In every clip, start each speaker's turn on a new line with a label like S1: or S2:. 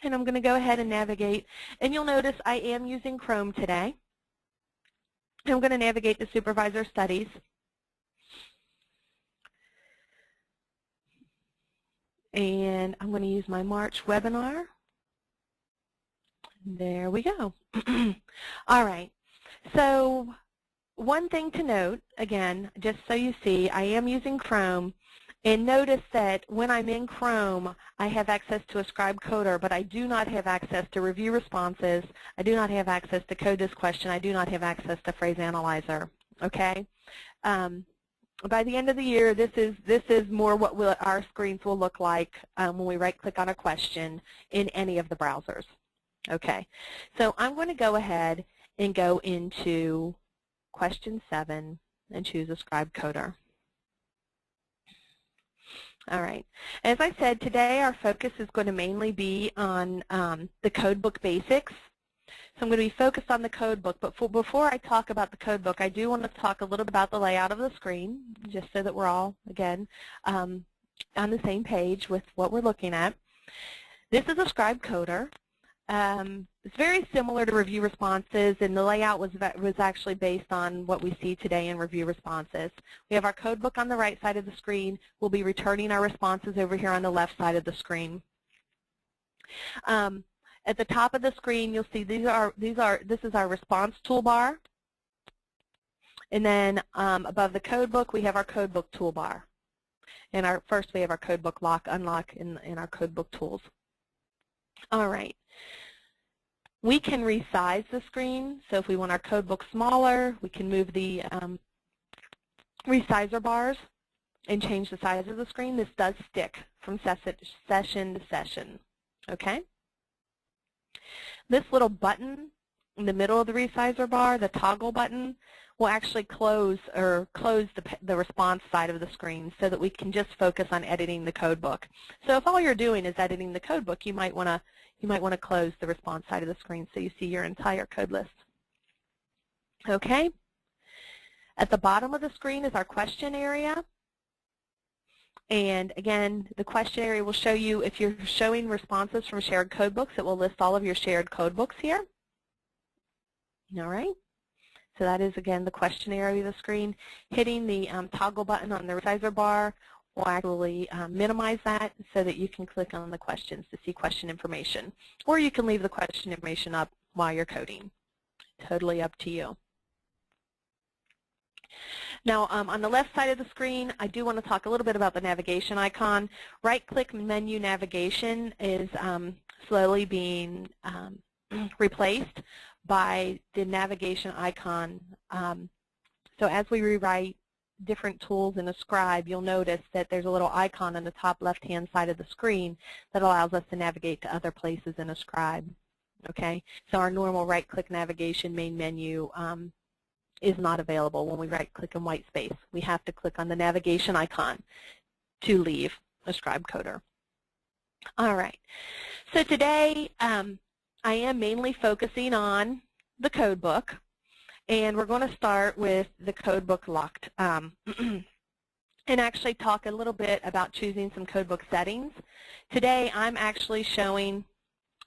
S1: And I'm going to go ahead and navigate. And you'll notice I am using Chrome today. I'm going to navigate to Supervisor Studies. And I'm going to use my March webinar. There we go. All right. So one thing to note, again, just so you see, I am using Chrome. And notice that when I'm in Chrome, I have access to Ascribe Coder, but I do not have access to review responses. I do not have access to code this question. I do not have access to phrase analyzer. Okay. By the end of the year, this is more what our screens will look like when we right-click on a question in any of the browsers. Okay. So I'm going to go ahead and go into question 7 and choose Ascribe Coder. All right. As I said, today our focus is going to mainly be on the Codebook basics. So I'm going to be focused on the Codebook, but before I talk about the Codebook, I do want to talk a little bit about the layout of the screen, just so that we're all, again, on the same page with what we're looking at. This is Ascribe Coder. It's very similar to review responses, and the layout was actually based on what we see today in review responses. We have our Codebook on the right side of the screen. We'll be returning our responses over here on the left side of the screen. At the top of the screen, you'll see this is our response toolbar, and then above the Codebook, we have our Codebook toolbar. And first, we have our Codebook lock, unlock, in our Codebook tools. All right. We can resize the screen, so if we want our Codebook smaller, we can move the resizer bars and change the size of the screen. This does stick from session to session, okay? This little button in the middle of the resizer bar, the toggle button, will actually close the response side of the screen so that we can just focus on editing the Codebook. So if all you're doing is editing the Codebook, you might want to close the response side of the screen so you see your entire code list. Okay? At the bottom of the screen is our question area. And again, the question area will show you, if you're showing responses from shared codebooks, it will list all of your shared codebooks here. All right? So that is, again, the question area of the screen. Hitting the toggle button on the resizer bar will actually minimize that so that you can click on the questions to see question information. Or you can leave the question information up while you're coding. Totally up to you. Now, on the left side of the screen, I do want to talk a little bit about the navigation icon. Right-click menu navigation is slowly being replaced by the navigation icon. So as we rewrite different tools in Ascribe, you'll notice that there's a little icon on the top left-hand side of the screen that allows us to navigate to other places in Ascribe. Okay, so our normal right-click navigation main menu is not available when we right-click in white space. We have to click on the navigation icon to leave Ascribe Coder. All right, so today I am mainly focusing on the Codebook, and we're going to start with the Codebook locked and actually talk a little bit about choosing some Codebook settings. Today I'm actually showing,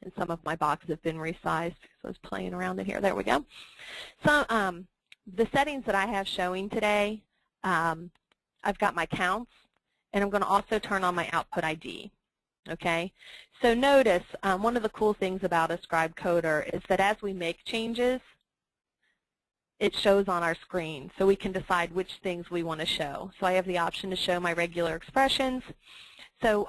S1: and some of my boxes have been resized because I was playing around in here. There we go. So the settings that I have showing today, I've got my counts, and I'm going to also turn on my output ID. Okay, so notice one of the cool things about Ascribe Coder is that as we make changes, it shows on our screen, so we can decide which things we want to show. So I have the option to show my regular expressions. So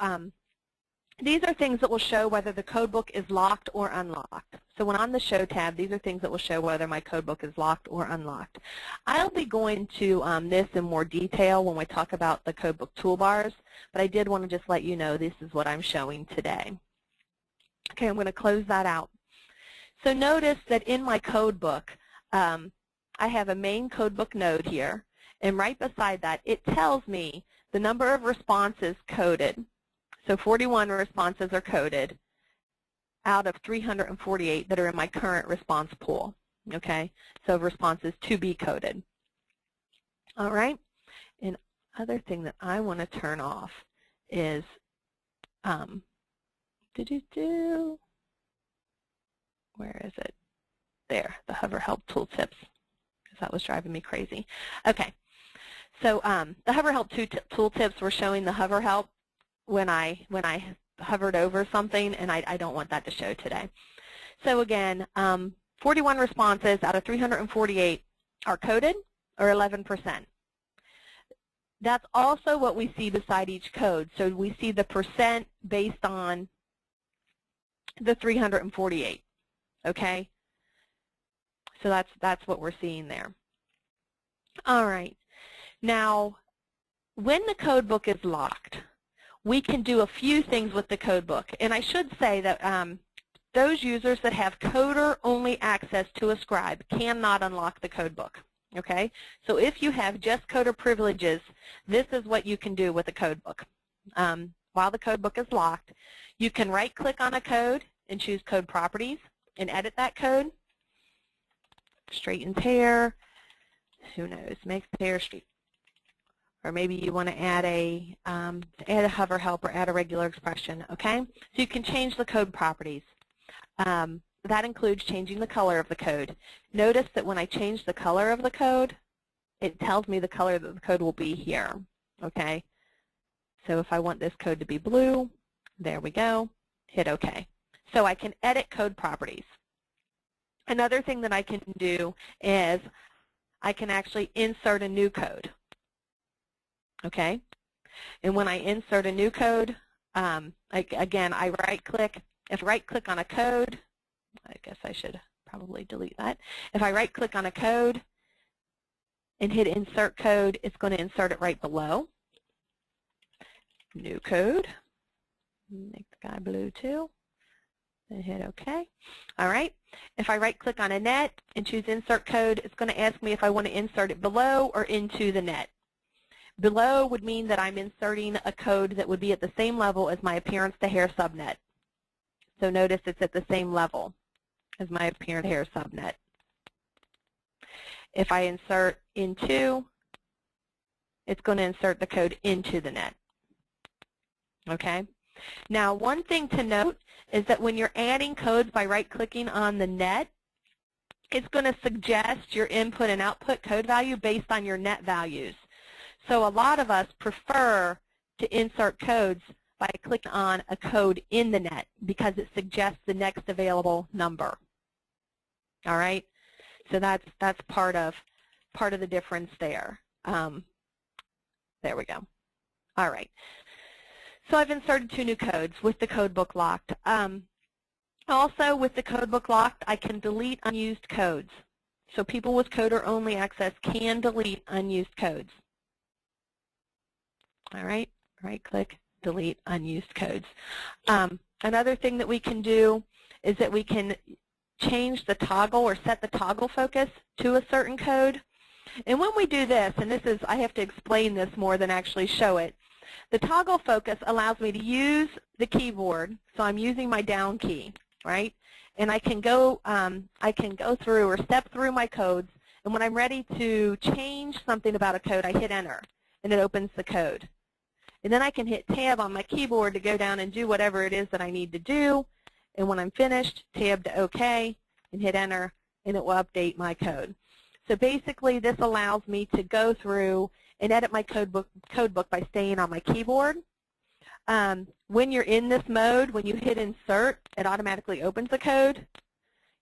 S1: these are things that will show whether the Codebook is locked or unlocked. So when on the Show tab, these are things that will show whether my Codebook is locked or unlocked. I'll be going to this in more detail when we talk about the Codebook toolbars, but I did want to just let you know this is what I'm showing today. Okay, I'm going to close that out. So notice that in my Codebook, I have a main Codebook node here, and right beside that, it tells me the number of responses coded. So 41 responses are coded out of 348 that are in my current response pool. Okay, so responses to be coded. All right, and other thing that I want to turn off is Where is it? There, the Hover Help Tooltips, because that was driving me crazy. Okay, so the Hover Help Tooltips were showing the Hover Help when I hovered over something, and I don't want that to show today. So again, 41 responses out of 348 are coded, or 11%. That's also what we see beside each code. So we see the percent based on the 348, okay? So that's what we're seeing there. All right. Now, when the code book is locked, we can do a few things with the code book. And I should say that those users that have coder-only access to Ascribe cannot unlock the code book. Okay? So if you have just coder privileges, this is what you can do with the code book. While the code book is locked, you can right-click on a code and choose Code Properties and edit that code. Straightens hair, who knows, makes hair straight. Or maybe you want to add a hover help or add a regular expression, okay? So you can change the code properties. That includes changing the color of the code. Notice that when I change the color of the code, it tells me the color that the code will be here, okay? So if I want this code to be blue, there we go, hit OK. So I can edit code properties. Another thing that I can do is I can actually insert a new code, okay? And when I insert a new code, again, I right-click. If I right-click on a code, I guess I should probably delete that. If I right-click on a code and hit Insert Code, it's going to insert it right below. New code. Make the guy blue too. And hit OK. All right. If I right-click on a net and choose Insert Code, it's going to ask me if I want to insert it below or into the net. Below would mean that I'm inserting a code that would be at the same level as my appearance to hair subnet. So notice it's at the same level as my appearance to hair subnet. If I insert into, it's going to insert the code into the net. Okay? Now, one thing to note is that when you're adding codes by right-clicking on the net, it's going to suggest your input and output code value based on your net values. So a lot of us prefer to insert codes by clicking on a code in the net because it suggests the next available number. All right? So that's part of the difference there. There we go. All right. So I've inserted 2 new codes with the codebook locked. Also, with the codebook locked, I can delete unused codes. So people with coder-only access can delete unused codes. All right, right-click, delete unused codes. Another thing that we can do is that we can change the toggle or set the toggle focus to a certain code. And when we do this, and this is, I have to explain this more than actually show it, the toggle focus allows me to use the keyboard, so I'm using my down key, right? And I can go through or step through my codes, and when I'm ready to change something about a code, I hit Enter, and it opens the code. And then I can hit Tab on my keyboard to go down and do whatever it is that I need to do, and when I'm finished, Tab to OK, and hit Enter, and it will update my code. So basically, this allows me to go through and edit my codebook by staying on my keyboard. When you're in this mode, when you hit Insert, it automatically opens the code.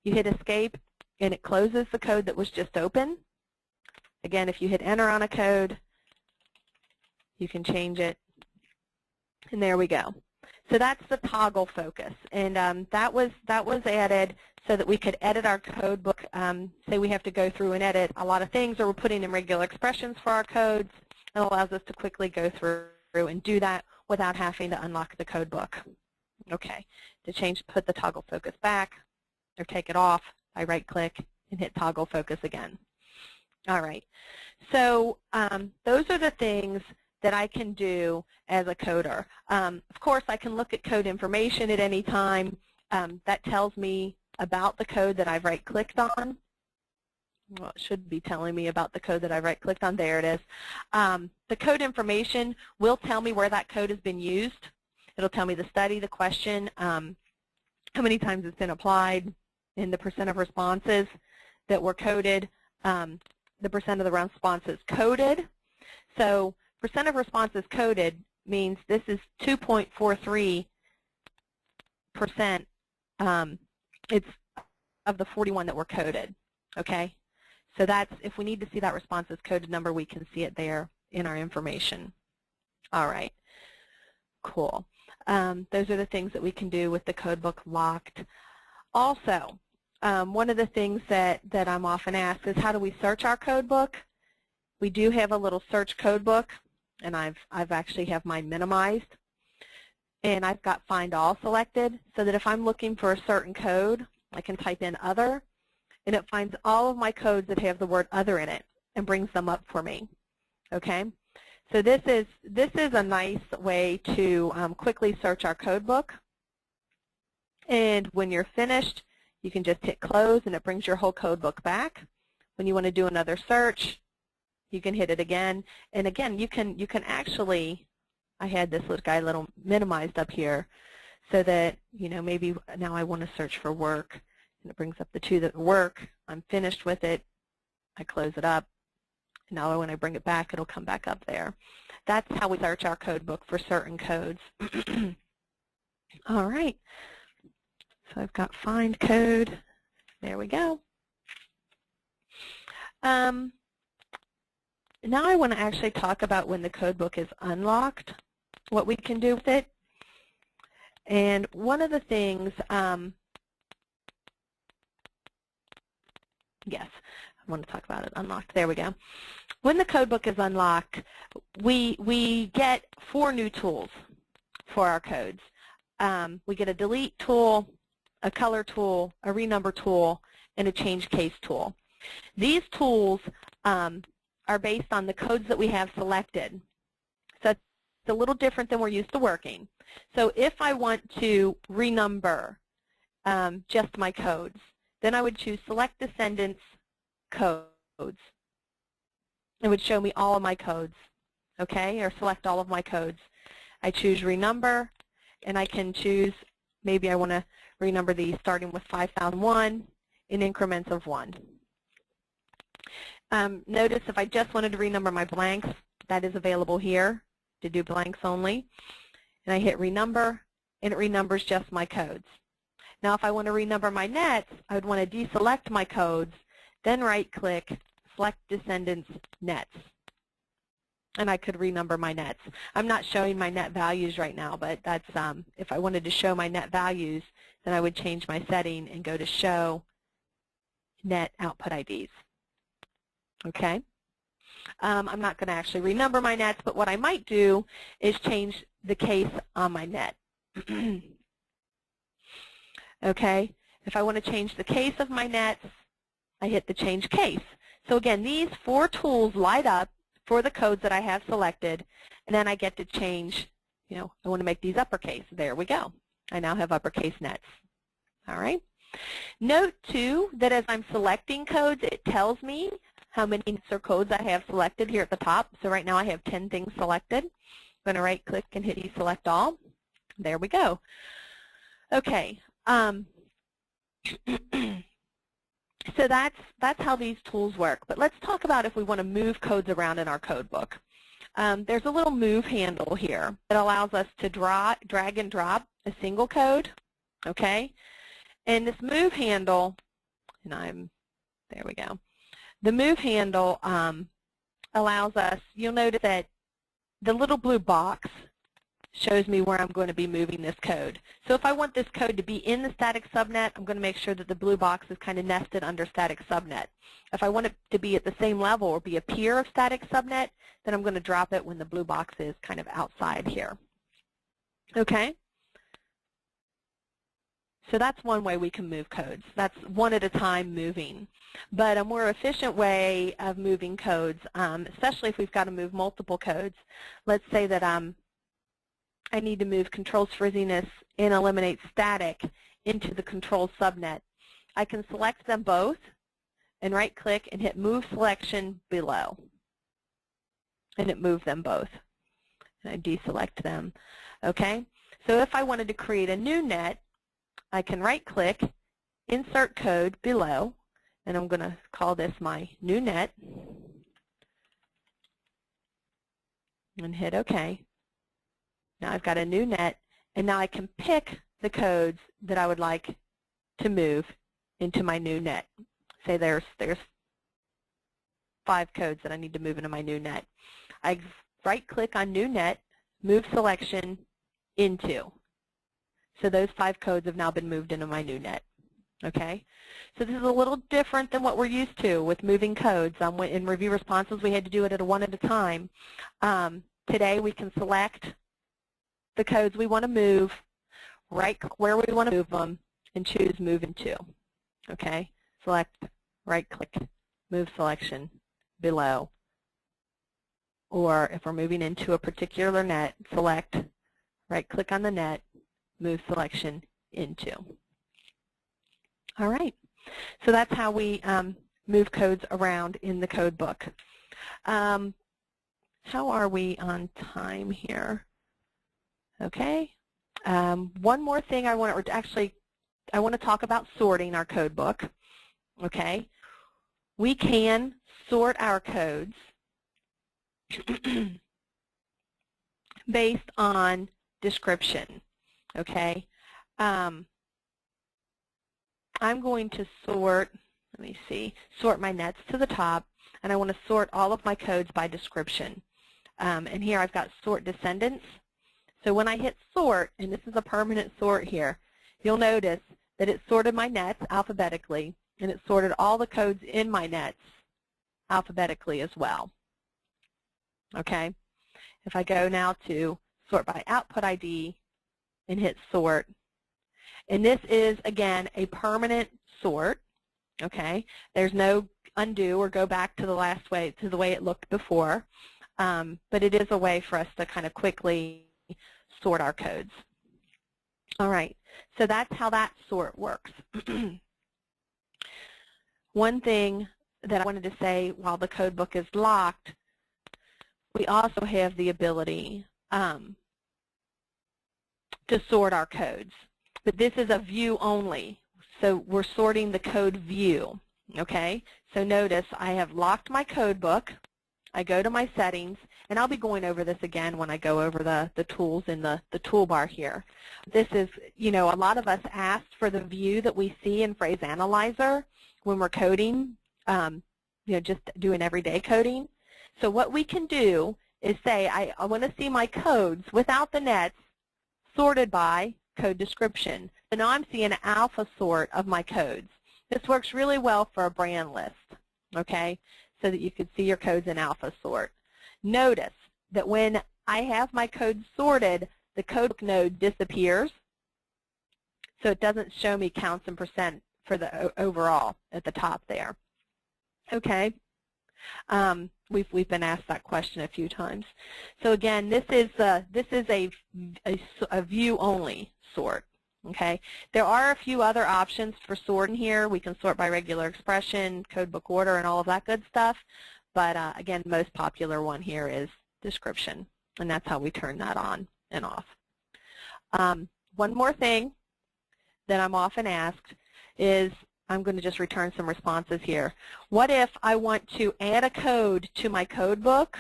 S1: You hit Escape, and it closes the code that was just open. Again, if you hit Enter on a code, you can change it. And there we go. So that's the toggle focus, and that was added so that we could edit our code book. Say we have to go through and edit a lot of things, or we're putting in regular expressions for our codes. It allows us to quickly go through and do that without having to unlock the code book. Okay, to put the toggle focus back or take it off, I right-click and hit toggle focus again. All right, so those are the things that I can do as a coder. Of course, I can look at code information at any time. That tells me about the code that I've right-clicked on. Well, it should be telling me about the code that I've right-clicked on. There it is. The code information will tell me where that code has been used. It'll tell me the study, the question, how many times it's been applied, in the percent of responses that were coded, the percent of the responses coded. So percent of responses coded means this is 2.43%. It's of the 41 that were coded. Okay? So that's, if we need to see that responses coded number, we can see it there in our information. All right. Cool. Those are the things that we can do with the codebook locked. Also, one of the things that I'm often asked is, how do we search our codebook? We do have a little search codebook, and I've actually have mine minimized. And I've got Find All selected, so that if I'm looking for a certain code, I can type in Other, and it finds all of my codes that have the word Other in it and brings them up for me. Okay? So this is a nice way to quickly search our codebook. And when you're finished, you can just hit Close, and it brings your whole codebook back. When you want to do another search, you can hit it again. And again, you can actually, I had this little guy a little minimized up here, so that, you know, maybe now I want to search for work, and it brings up the two that work. I'm finished with it. I close it up. Now when I bring it back, it'll come back up there. That's how we search our codebook for certain codes. All right. So I've got Find Code. There we go. Now I want to actually talk about when the codebook is unlocked, what we can do with it. And one of the things, yes, I want to talk about it, unlocked. There we go. When the codebook is unlocked, we get 4 new tools for our codes. We get a delete tool, a color tool, a renumber tool, and a change case tool. These tools are based on the codes that we have selected. So it's a little different than we're used to working. So if I want to renumber just my codes, then I would choose Select Descendants Codes. It would show me all of my codes, okay, or select all of my codes. I choose Renumber, and I can choose, maybe I want to renumber these starting with 5001 in increments of 1. Notice if I just wanted to renumber my blanks, that is available here to do blanks only. And I hit Renumber, and it renumbers just my codes. Now if I want to renumber my nets, I would want to deselect my codes, then right-click, Select Descendants Nets. And I could renumber my nets. I'm not showing my net values right now, but that's if I wanted to show my net values, then I would change my setting and go to Show Net Output IDs. Okay? I'm not going to actually renumber my nets, but what I might do is change the case on my net. Okay? If I want to change the case of my nets, I hit the Change Case. So again, these 4 tools light up for the codes that I have selected, and then I get to change, you know, I want to make these uppercase. There we go. I now have uppercase nets. All right? Note, too, that as I'm selecting codes, it tells me how many nets or codes I have selected here at the top. So right now I have 10 things selected. I'm going to right-click and hit Deselect All. There we go. Okay. So that's how these tools work. But let's talk about if we want to move codes around in our codebook. There's a little move handle here that allows us to drag and drop a single code. Okay? And this move handle, and there we go. The move handle allows us, you'll notice that the little blue box shows me where I'm going to be moving this code. So if I want this code to be in the static subnet, I'm going to make sure that the blue box is kind of nested under static subnet. If I want it to be at the same level or be a peer of static subnet, then I'm going to drop it when the blue box is kind of outside here. Okay? So that's one way we can move codes. That's one at a time moving. But a more efficient way of moving codes, especially if we've got to move multiple codes, let's say that I need to move controls frizziness and eliminate static into the control subnet. I can select them both and right-click and hit Move Selection Below. And it moved them both. And I deselect them. Okay? So if I wanted to create a new net, I can right-click insert code below, and I'm going to call this my new net, and hit OK. Now I've got a new net, and now I can pick the codes that I would like to move into my new net. Say there's 5 codes that I need to move into my new net. I right-click on New Net, Move Selection Into. So those 5 codes have now been moved into my new net. Okay? So this is a little different than what we're used to with moving codes. In review responses, we had to do it at one at a time. Today, we can select the codes we want to move, right-click where we want to move them, and choose Move Into. Okay? Select, right-click, Move Selection below. Or if we're moving into a particular net, select, right-click on the net, Move Selection Into. All right. So that's how we move codes around in the code book. How are we on time here? Okay. One more thing I want to talk about sorting our code book. Okay. We can sort our codes based on description. Okay. I'm going to sort, sort my nets to the top, and I want to sort all of my codes by description. And here I've got sort descendants. So when I hit sort, and this is a permanent sort here, you'll notice that it sorted my nets alphabetically, and it sorted all the codes in my nets alphabetically as well. Okay? If I go now to sort by output ID and hit sort, and this is, again, a permanent sort. Okay? There's no undo or go back to the way it looked before, but it is a way for us to kind of quickly sort our codes. All right, so that's how that sort works. One thing that I wanted to say while the code book is locked, we also have the ability to sort our codes, but this is a view only, so we're sorting the code view. Okay, so notice I have locked my code book. I go to my settings, and I'll be going over this again when I go over the tools in the toolbar here. This is, a lot of us asked for the view that we see in Phrase Analyzer when we're coding, just doing everyday coding. So what we can do is say, I want to see my codes without the nets sorted by code description. So now I'm seeing an alpha sort of my codes. This works really well for a brand list, okay, so that you can see your codes in alpha sort. Notice that when I have my code sorted, the code node disappears, so it doesn't show me counts and percent for the overall at the top there. Okay, we've been asked that question a few times. So again, this is a view only sort. Okay, there are a few other options for sorting here. We can sort by regular expression, code book order, and all of that good stuff. But again, the most popular one here is description, and that's how we turn that on and off. One more thing that I'm often asked is, I'm going to just return some responses here. What if I want to add a code to my code book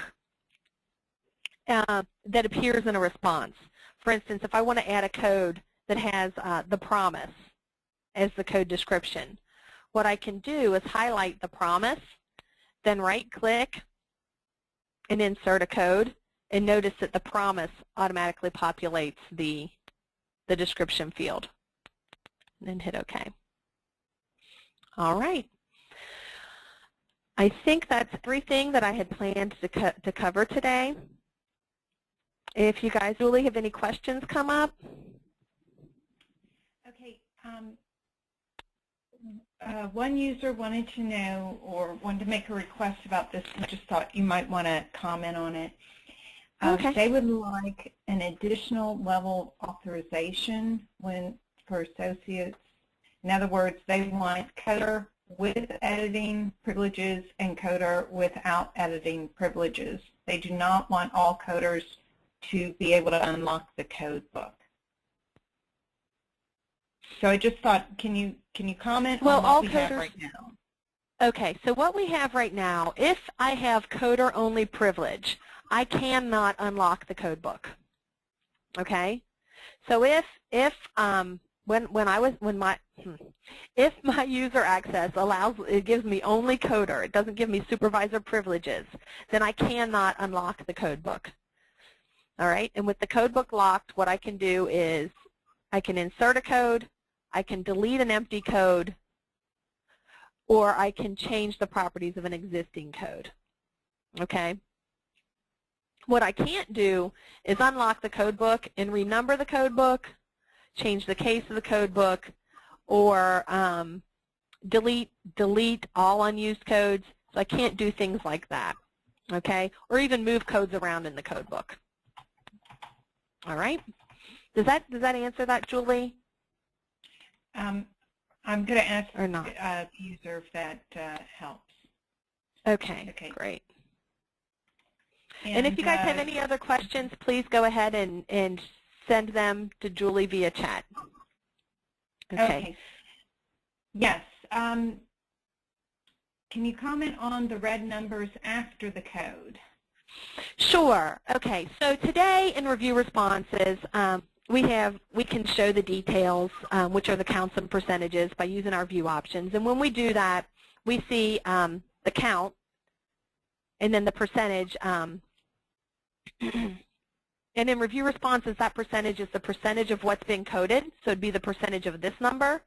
S1: that appears in a response? For instance, if I want to add a code that has the promise as the code description, what I can do is highlight the promise, then right-click and insert a code, and notice that the promise automatically populates the description field. And then hit OK. All right. I think that's everything that I had planned to cover today. If you guys really have any questions come up.
S2: Okay. One user wanted to know or wanted to make a request about this, and I just thought you might want to comment on it.
S1: Okay.
S2: They would like an additional level of authorization for associates. In other words, they want coder with editing privileges and coder without editing privileges. They do not want all coders to be able to unlock the code book. So I just thought, can you comment
S1: Well,
S2: on what
S1: all
S2: we have
S1: coders.
S2: right now?
S1: Okay, so what we have right now, if I have coder-only privilege, I cannot unlock the code book. Okay, so if my user access it gives me only coder, it doesn't give me supervisor privileges, then I cannot unlock the code book. All right, and with the code book locked, what I can do is I can insert a code, I can delete an empty code, or I can change the properties of an existing code. Okay? What I can't do is unlock the code book and renumber the code book, change the case of the code book, or delete all unused codes. So I can't do things like that. Okay? Or even move codes around in the code book. All right? Does that answer that, Julie?
S2: I'm going to ask
S1: or not?
S2: The user if that helps.
S1: Okay, great. And if you guys have any other questions, please go ahead and send them to Julie via chat. Okay.
S2: Yes. Can you comment on the red numbers after the code?
S1: Sure. Okay. So today in review responses, we can show the details, which are the counts and percentages, by using our view options. And when we do that, we see the count and then the percentage. And in review responses, that percentage is the percentage of what's been coded, so it'd be the percentage of this number.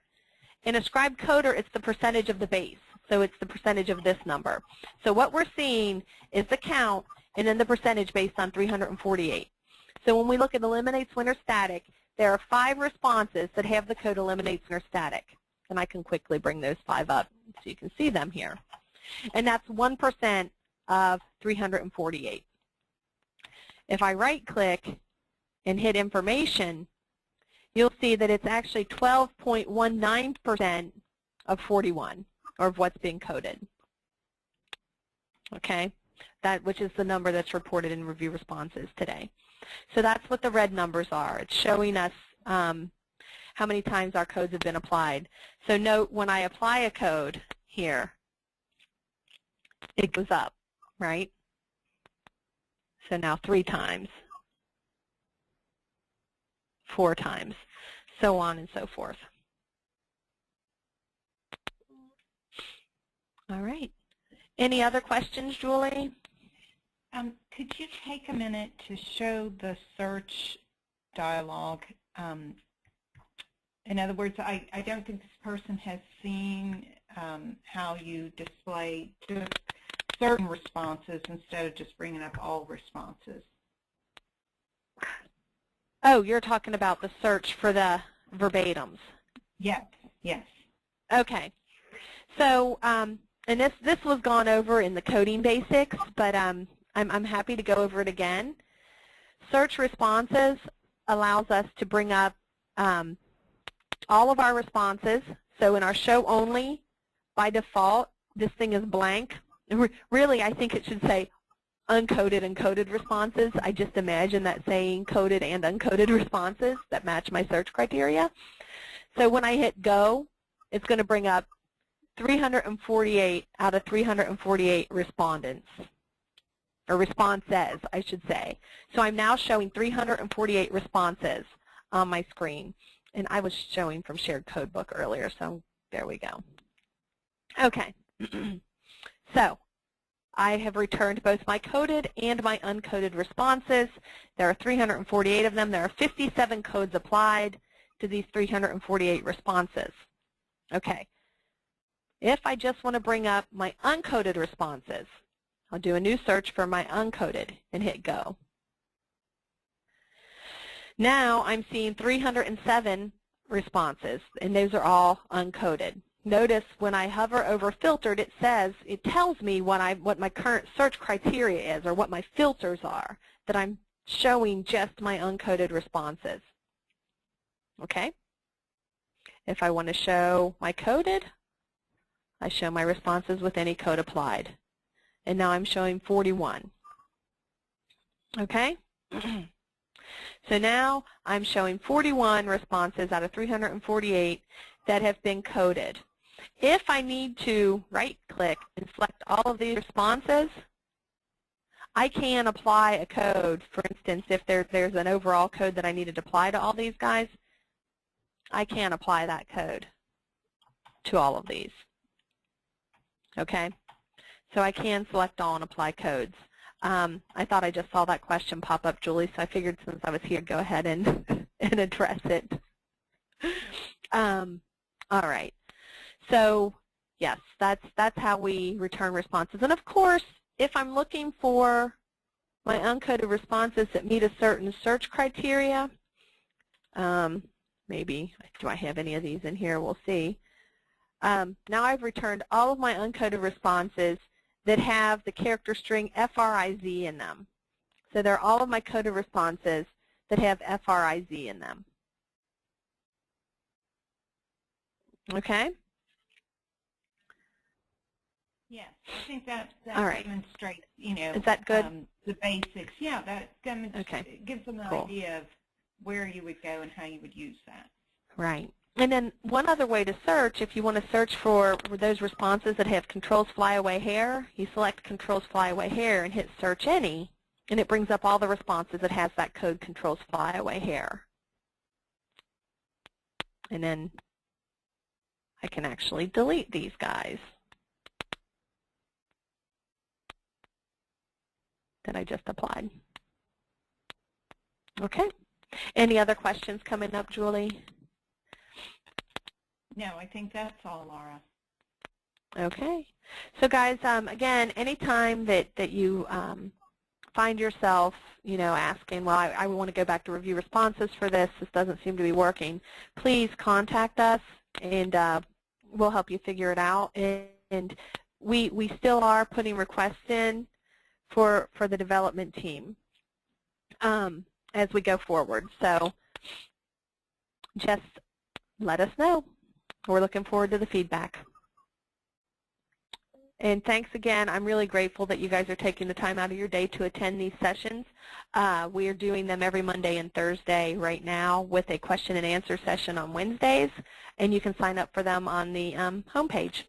S1: In Ascribe coder, it's the percentage of the base, so it's the percentage of this number. So what we're seeing is the count and then the percentage based on 348. So when we look at eliminates when or static, there are 5 responses that have the code eliminates when or static. And I can quickly bring those 5 up so you can see them here. And that's 1% of 348. If I right-click and hit information, you'll see that it's actually 12.19% of 41, or of what's being coded. Okay? Which is the number that's reported in review responses today. So that's what the red numbers are. It's showing us how many times our codes have been applied. So note when I apply a code here, it goes up, right? So now 3 times, 4 times, so on and so forth. All right. Any other questions, Julie?
S2: Could you take a minute to show the search dialog? In other words, I don't think this person has seen how you display just certain responses instead of just bringing up all responses.
S1: Oh, you're talking about the search for the verbatims.
S2: Yes, yes.
S1: Okay. So, and this was gone over in the coding basics, but I'm happy to go over it again. Search responses allows us to bring up all of our responses. So in our show only, by default, this thing is blank. Really, I think it should say uncoded and coded responses. I just imagine that saying coded and uncoded responses that match my search criteria. So when I hit go, it's going to bring up 348 out of 348 respondents, or responses, I should say. So I'm now showing 348 responses on my screen. And I was showing from shared codebook earlier, so there we go. Okay. So I have returned both my coded and my uncoded responses. There are 348 of them. There are 57 codes applied to these 348 responses. Okay. If I just want to bring up my uncoded responses, I'll do a new search for my uncoded and hit go. Now I'm seeing 307 responses, and those are all uncoded. Notice when I hover over filtered, it tells me what my current search criteria is, or what my filters are, that I'm showing just my uncoded responses. Okay? If I want to show my coded, I show my responses with any code applied. And now I'm showing 41. Okay? So now I'm showing 41 responses out of 348 that have been coded. If I need to right-click and select all of these responses, I can apply a code. For instance, if there's an overall code that I needed to apply to all these guys, I can apply that code to all of these. Okay? So I can select all and apply codes. I thought I just saw that question pop up, Julie, so I figured since I was here, go ahead and, and address it. All right. So, yes, that's how we return responses. And, of course, if I'm looking for my uncoded responses that meet a certain search criteria, maybe, do I have any of these in here? We'll see. Now I've returned all of my uncoded responses that have the character string FRIZ in them. So they're all of my coded responses that have FRIZ in them. Okay?
S2: Yes, I think that
S1: all right.
S2: demonstrates, you know,
S1: is that good?
S2: The basics. Yeah, that
S1: okay.
S2: gives them an
S1: cool.
S2: idea of where you would go and how you would use that.
S1: Right. And then one other way to search, if you want to search for those responses that have controls fly away hair, you select controls fly away hair and hit search any, and it brings up all the responses that has that code controls fly away hair. And then I can actually delete these guys that I just applied. Okay. Any other questions coming up, Julie?
S2: No, I think that's all, Laura.
S1: Okay. So guys, again, anytime that you find yourself, you know, asking, well, I want to go back to review responses for this doesn't seem to be working, please contact us and we'll help you figure it out. And we still are putting requests in for the development team as we go forward. So just let us know. We're looking forward to the feedback. And thanks again. I'm really grateful that you guys are taking the time out of your day to attend these sessions. We are doing them every Monday and Thursday right now with a question and answer session on Wednesdays, and you can sign up for them on the homepage.